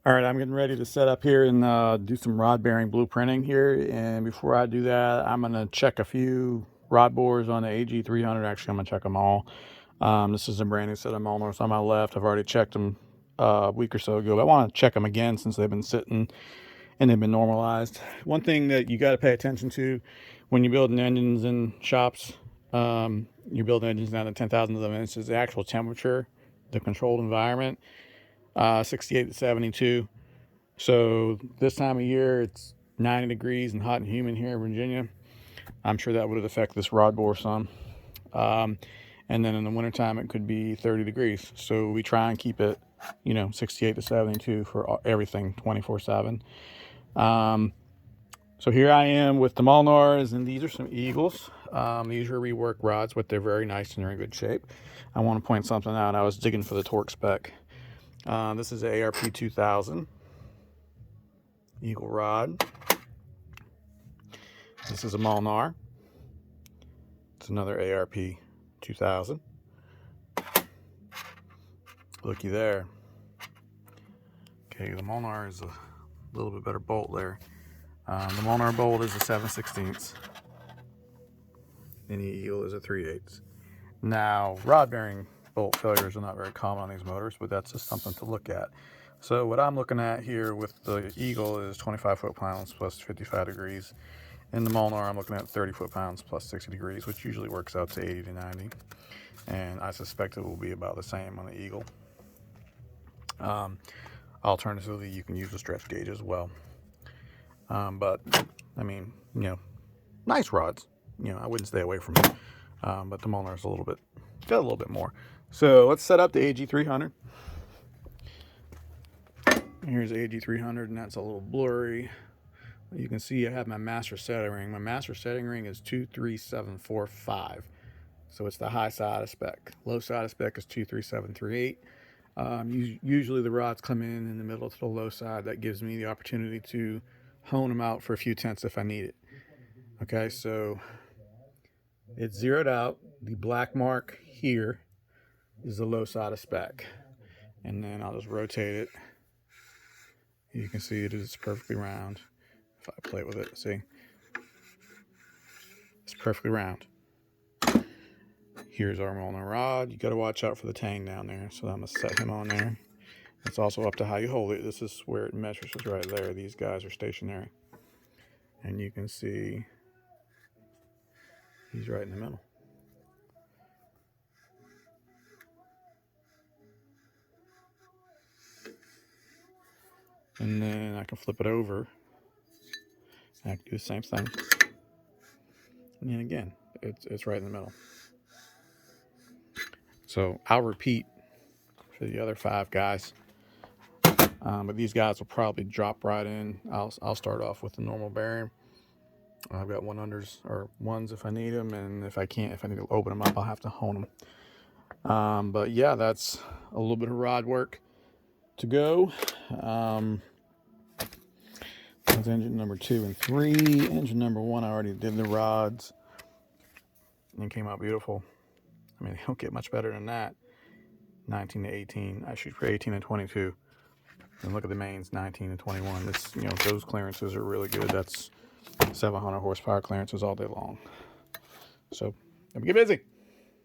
All right, I'm getting ready to set up here and do some rod bearing blueprinting here. And before I do that, I'm going to check a few rod bores on the AG300. Actually, I'm going to check them all. This is a brand new set of Molnars on my left. I've already checked them a week or so ago, but I want to check them again since they've been sitting and they've been normalized. One thing that you got to pay attention to when you're building engines in shops, you're building engines down to 10,000 of them inches, is the actual temperature, the controlled environment. 68 to 72. So this time of year, it's 90 degrees and hot and humid here in Virginia. I'm sure that would affect this rod bore some. And then in the wintertime, it could be 30 degrees. So we try and keep it, 68 to 72 for everything 24/7. So here I am with the Molnars, and these are some Eagles. These are rework rods, but they're very nice and they're in good shape. I want to point something out. I was digging for the torque spec. This is a ARP 2000 Eagle rod. This is a Molnar. It's another ARP 2000. Looky there. Okay, the Molnar is a little bit better bolt there. The Molnar bolt is a 7/16. And the Eagle is a 3/8. Now, rod bearing bolt failures are not very common on these motors, but that's just something to look at. So what I'm looking at here with the Eagle is 25 foot-pounds plus 55 degrees. In the Molnar, I'm looking at 30 foot-pounds plus 60 degrees, which usually works out to 80 to 90. And I suspect it will be about the same on the Eagle. Alternatively, you can use a stretch gauge as well. But, I mean, nice rods. I wouldn't stay away from it. But the Molnar is got a little bit more. So let's set up the AG300. Here's the AG300, and that's a little blurry. You can see I have my master setting ring. My master setting ring is 23745. So it's the high side of spec. Low side of spec is 23738. Usually the rods come in the middle to the low side. That gives me the opportunity to hone them out for a few tenths if I need it. Okay, so it's zeroed out. The black mark here is the low side of spec. And then I'll just rotate it. You can see it is perfectly round. If I play with it, see? It's perfectly round. Here's our Molnar rod. You got to watch out for the tang down there. So I'm going to set him on there. It's also up to how you hold it. This is where it measures, is right there. These guys are stationary. And you can see he's right in the middle. And then I can flip it over. And I can do the same thing. And then again, it's right in the middle. So I'll repeat for the other 5 guys. But these guys will probably drop right in. I'll start off with the normal bearing. I've got 1/100s or ones if I need them, and if I need to open them up, I'll have to hone them. But yeah, that's a little bit of rod work to go. That's engine number 2 and 3. Engine number 1, I already did the rods, and it came out beautiful. I mean, they don't get much better than that. 19 to 18. I shoot for 18 and 22. And look at the mains, 19 and 21. This, those clearances are really good. That's 700 horsepower clearances all day long. So, get busy.